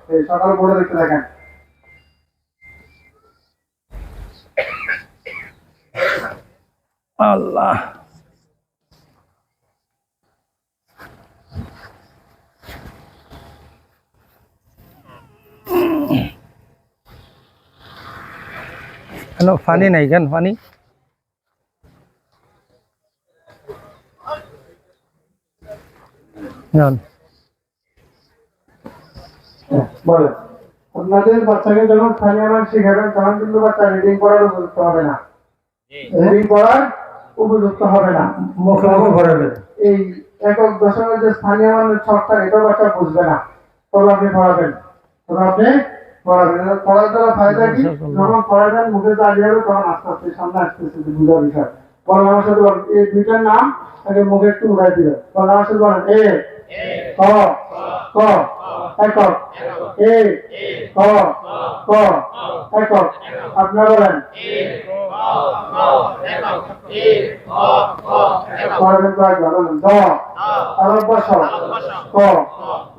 এই সকাল বোর্ডে দেখতে দেখেন। আল্লাহ কেন পানি নাই কেন পানি বলে আপনাদের বাচ্চাকে যখন স্থানীয় মান শিখাবেন তখন কিন্তু বাচ্চা রিডিং পড়ার উপযুক্ত হবে না, রিডিং পড়ার উপযুক্ত হবে না, মুখে মুখে ভরাবে। এই একক দশকের যে স্থানীয় মানের ছকটা এটাও বাচ্চা বুঝবে না, তবে আপনি পড়াবেন, পড়ার দ্বারা ফায়দা কি, যখন পড়াবেন মুখে দাঁড়িয়ে যাবে তখন আস্তে আস্তে সামনে আসতেছে বুঝার বিষয়। বলেন আমার সাথে বলেন, এই দুইটার নাম আগে মুখে একটু উড়াই দিবেন। বলেন আমার সাথে বলেন, এ ক ক একক, এ ক ক একক। আপনারা বলেন পড়াবেন দ তালব বসক ক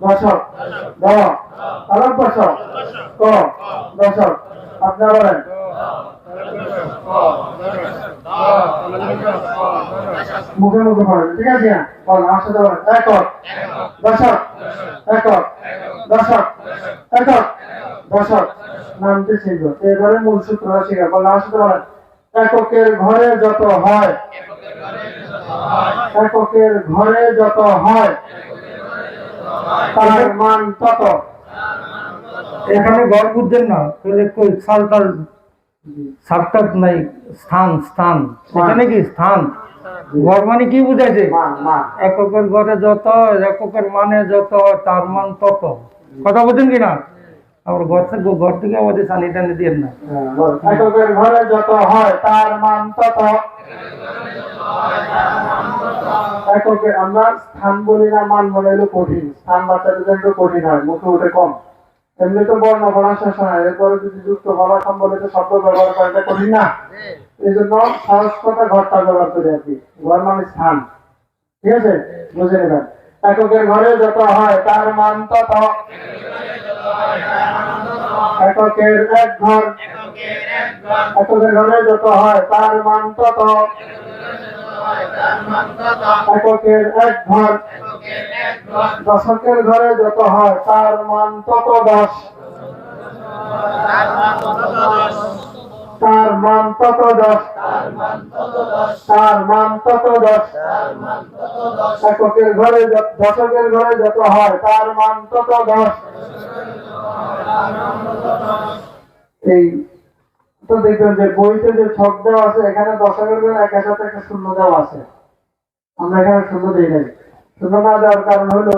দশক দ তালব বসক ক দশক। আপনারা বলেন মুখে মুখে পড়েন, ঠিক আছে? বলেন আমার সাথে বলেন, একক দশক একক দশক একক দশক। নামটি ছিল এবারে মূল সূত্রটা শিখা। বলেন আমার সাথে বলেন, এককের ঘরে যত হয়, এককের ঘরে যত হয় তার মান তত। এখানে ঘর বুঝছেন না, সালটাল সাবটাপ নাই, স্থান স্থান এখানে কি স্থান, ঘর মানে কি বুঝাইছে? এককের ঘরে যত, এককের মানে যত, তার মান তত। কথা বুঝছেন কিনা? আবার ঘর থেকে আমাদের সানি টানি দিয়ে না। এককের ঘরে যত হয় তার মান তত। এককে আমরা স্থান বলি না, মান বলে হলো কঠিন। স্থান বাচ্চাদের জন্য কঠিন হয়, মুখে উঠে কম। এমনি তো বর্ণ পড়া শেষ হয়, এরপরে যদি যুক্ত হওয়া সম্বলিত শব্দ ব্যবহার করাটা কঠিন না, এই জন্য সহজ কথা ঘরটা ব্যবহার করি আর কি। ঘর মানে স্থান, ঠিক আছে? বুঝে নেবেন। এককের ঘরে যত হয় তার মান তত। এককের এক ঘর, এককের ঘরে যত হয় তার মান তত। এককের এক ঘর, দশকের ঘরে যত হয় তার মান তত দশ। তার মান তত দশ, তার মান তত দশ। এককের ঘরে দশকের ঘরে যত হয় তার মান তত দশ। এই তো দেখবেন যে বইতে যে ছক দেওয়া আছে, এখানে দশকের ঘরে একের সাথে একটা শূন্য দেওয়া আছে, আমরা এখানে শূন্য দিই নাই। শূন্য না দেওয়ার কারণ হলো,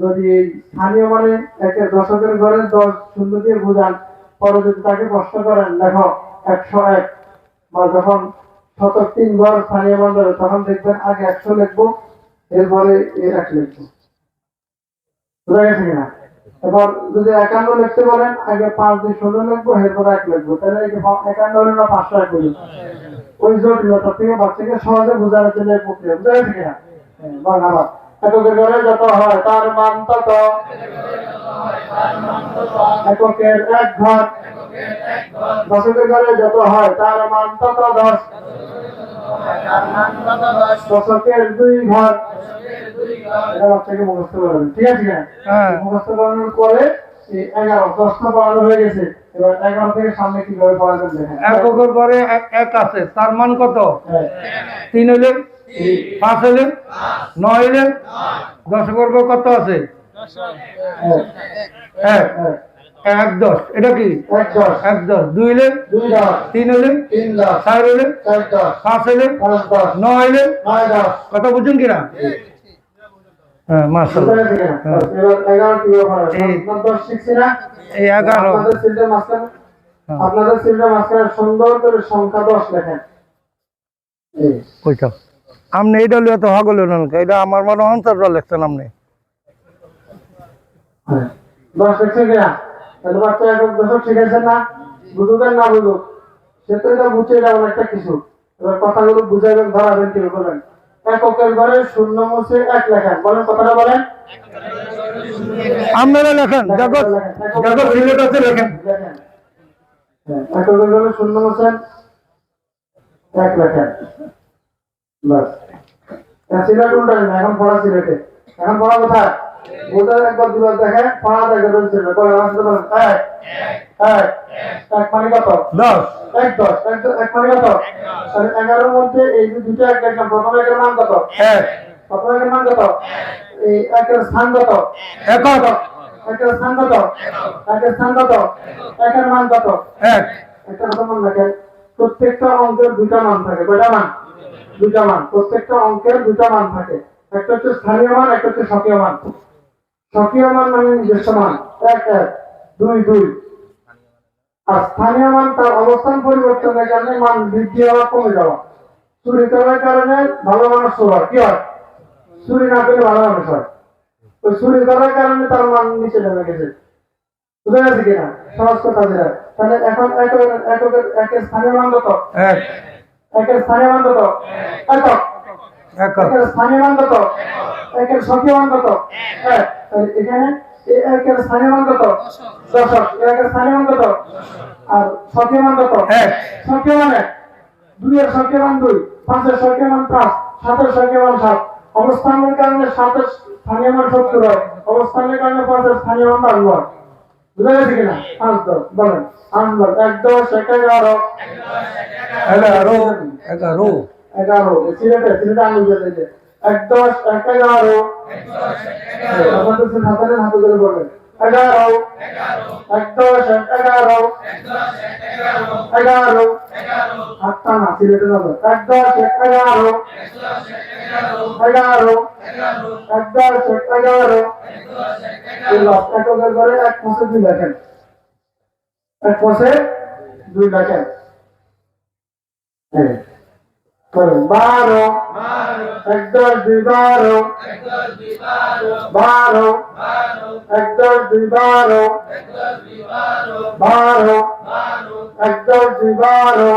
যদি স্থানীয় মানে একে দশকের ঘরে 10 শূন্য দিয়ে বোঝান, পরে যদি তাকে প্রশ্ন করেন দেখো 101 বা যখন শতক 3 ঘর স্থানীয় মান দেবে, তখন দেখবেন আগে 100 লিখবো, এরপরে 1 লিখবো। বুঝা গেছে কিনা? এবার যদি 51 লিখতে বলেন, আগে 5 দিয়ে 16 লিখবো, এরপরে 1 লিখবো। তাহলে এই যে 51 হলো না 501 হলো। ওই জটিলতা থেকে বাচ্চাকে সহজে বোঝানোর জন্য এই প্রক্রিয়া। বুঝা গেছে কিনা? বল আবার, এককের ঘরে যত হয় তার মান তত। এককের এক ঘর, দশকের ঘরে যত হয় তার মান তত দশ। দশকের 2 ঘর, এটা বাচ্চাকে মুখস্থ করবেন, ঠিক আছে কিনা? মুখস্থ করানোর পরে 11 10টা পড়ানো হয়ে গেছে। এবার 11 থেকে সামনে কিভাবে পড়াবেন দেখেন। এককের ঘরে এক আছে, তার মান কত? 3 হইলে 5 হইলে 9 হইলে, দশকের ঘর কত আছে? 1 1 10। এটা কি 1 10। 2 হইলে 2 10, 3 হইলে 3 10, 4 হইলে 4 10, 5 হইলে 5 10, 9 হইলে 9 10। কথা বুঝুন কিনা? হ্যাঁ, মাশাআল্লাহ। এবার 11 কিভাবে পড়াবেন? 10 শিখছি না? এই 11 আপনাদের সিলটা মাঝখানে, আপনাদের সিলটা মাঝখানে সুন্দর করে সংখ্যা 10 লেখেন। এই কইটা আমনে এটা লিয়ে তো হগল না, এটা আমার মনে অন্তরটা লেখছেন আমনে। 10 লিখছে কিনা? তাহলে বাচ্চা একক দশক শিখাইছেন না? বুঝুক আর না বুঝুক, সে তো এটা বুঝে যাবেন একটা কিছু। এবার কথাগুলো বুঝাবেন, ধরাবেন, কি করবেন। এককের ঘরে শূন্য মুছে 1 লেখেন। বলেন কথাটা বলেন। আপনারা লেখেন, জগৎ জগৎ সিলেট আছে, লেখেন। দেখেন এককের ঘরে শূন্য বসেন, এক লেখেন, বাস। সিলেট উল্টান না, এখন পড়া সিলেটে, এখন পড়া কোথায়? বোঝা একবার দুবার দেখেন, পড়া দেখে রয়েছে বলেন, আসতে বলেন এক এক এক মানে কত? 10 এক 10 এক মানে কত? তাহলে 11-এর মধ্যে এই যে দুটো এক দেখলাম, প্রথম একের মান কত? 1 প্রথম একের মান কত? এই একের স্থান কত? একক একের স্থান কত? একের স্থান কত? একের মান কত? 1 একটা কথা মনে রাখেন, প্রত্যেকটা অঙ্কের দুটা মান থাকে। কয়টা মান? দুটা মান। প্রত্যেকটা অঙ্কের দুটা মান থাকে, একটা হচ্ছে স্থানীয় মান, একটা হচ্ছে স্বকীয় মান। স্বকীয় মান মানে নিজস্ব মান, 1 1 2 2। আর স্থানীয় মান তার অবস্থান পরিবর্তনের কারণে মান বৃদ্ধি হওয়া কমে যাওয়া। চুরি করার কারণে ভালো মানুষ হয়, কি হয়? চুরি না করলে ভালো মানুষ হয়। ওই চুরি করার কারণে তার মান নিচে নেমে গেছে। বুঝা গেছে কিনা? সহজ কথা যেটা। তাহলে এখন একের স্থানীয় মান কত? 1 একের স্থানীয় মান কত? একক। একক একের স্থানীয় মান কত? একের স্বকীয় মান কত? 1। তাহলে এখানে একের স্থানীয় মান কত? দশক। একের স্থানীয় মান কত? আর স্বকীয় মান কত? 1 স্বকীয় মান 1, 2 এর স্বকীয় মান 2, 5 এর স্বকীয় মান 5, 7 এর স্বকীয় মান 7। অবস্থানের কারণে 7 এর স্থানীয় মান 70 হয়, অবস্থানের কারণে 5 এর স্থানীয় মান 12 হয়। বুঝা গেছে কিনা? 5 10 বলেন। 8 10 1 10 1 11 11 11 11। সিলেটে আঙুল দিয়ে দিয়েছে 1 10 1 11। আপনাদের হাতে হাতে ধরে বলবেন 11 1 10 1 11 11। হাতটা না, সিলেটে যাবে 1 10 1 11 11 1 10 1 11। এককের ঘরে এক মাসে 2 লেখেন, এক মাসে 2 লেখেন। হ্যাঁ 12 1 10 2 12 12 1 10 2 12 12 1 10 2 12।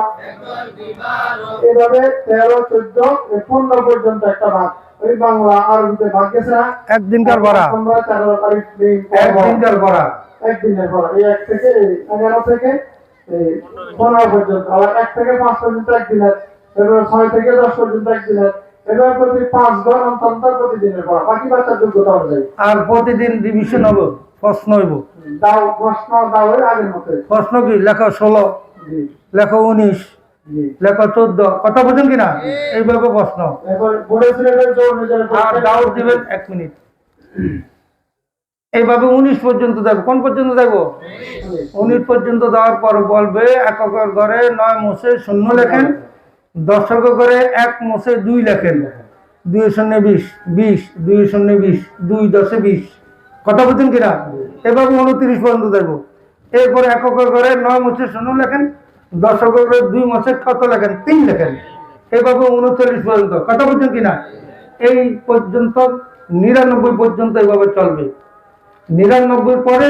এভাবে 13 14 15 পর্যন্ত একটা ভাগ। ওই বাংলা আরবিতে ভাগ গেছে না? একদিনকার পড়া, আমরা 13 তারিখ দিন একদিনকার পড়া। একদিনের পর এই 1 থেকে 11 থেকে 15 পর্যন্ত, আবার 1 থেকে 5 পর্যন্ত একদিনের, এবার 6 থেকে 10 পর্যন্ত একদিনের। এবার প্রতি 5 ঘর অন্তর প্রতিদিনের পড়া, বাকি বাচ্চার যোগ্যতা অনুযায়ী। আর প্রতিদিন রিভিশন হবে, প্রশ্ন হইব। দাও প্রশ্ন দাও এর আগের মতো। প্রশ্ন কি? লেখো 16, জি লেখো 19, জি। লেখো 14, কথা বুঝেন কিনা? এইভাবে প্রশ্ন। এবার বোর্ডের সিলেটের জোর নিজের আর ডাউট দিবেন 1 মিনিট। এইভাবে 19 পর্যন্ত যাবো। কোন পর্যন্ত যাবো? 19 পর্যন্ত যাওয়ার পর বলবে এককের ঘরে 9 মুছে 0 লেখেন, দশকের ঘরে 1 মুছে 2 লেখেন, 2 0 20 20 2 0 20 2 10 20। কথা বুঝছেন কিনা? এভাবে 29 পর্যন্ত যাবো। এরপরে এককের ঘরে 9 মুছে 0 লেখেন, দশকের ঘরে 2 মুছে কত লেখেন? 3 লেখেন। এভাবে 39 পর্যন্ত। কথা বুঝছেন কিনা? এই পর্যন্ত 99 পর্যন্ত এইভাবে চলবে। 99 পরে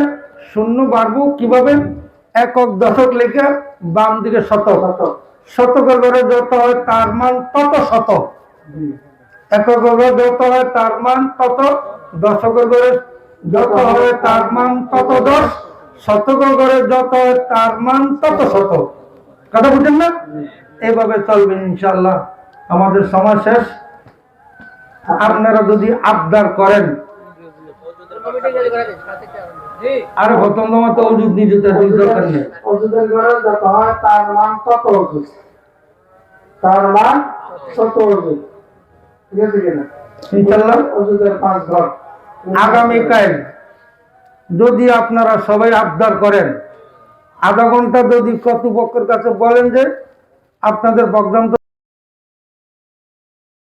0 বাড়বো কিভাবে? একক দশক লেখা বাম দিকে শতক, শতকের ঘরে যত হয় তার মান তত শতক, একক ঘরে যত হয় তার মান তত, দশকের ঘরে যত হয় তার মান তত 10, শতকের ঘরে যত হয় তার মান তত শতক। কথা বুঝছেন না? এইভাবে চলবে ইনশাআল্লাহ। আমাদের সময় শেষ। আপনারা যদি আবদার করেন আর প্রথম তো ওজুদ নিজে দরকার নেই। ওজুদের ঘরে যত হয় তার মান তত ওজুদ, তার মান তত ওজুদ। ঠিক আছে কিনা? ইনশাআল্লাহ ওজুদের 5 ঘর। আগামীকাল যদি আপনারা সবাই আবদার করেন, আধা ঘন্টা যদি কর্তৃপক্ষের কাছে বলেন যে আপনাদের প্রোগ্রাম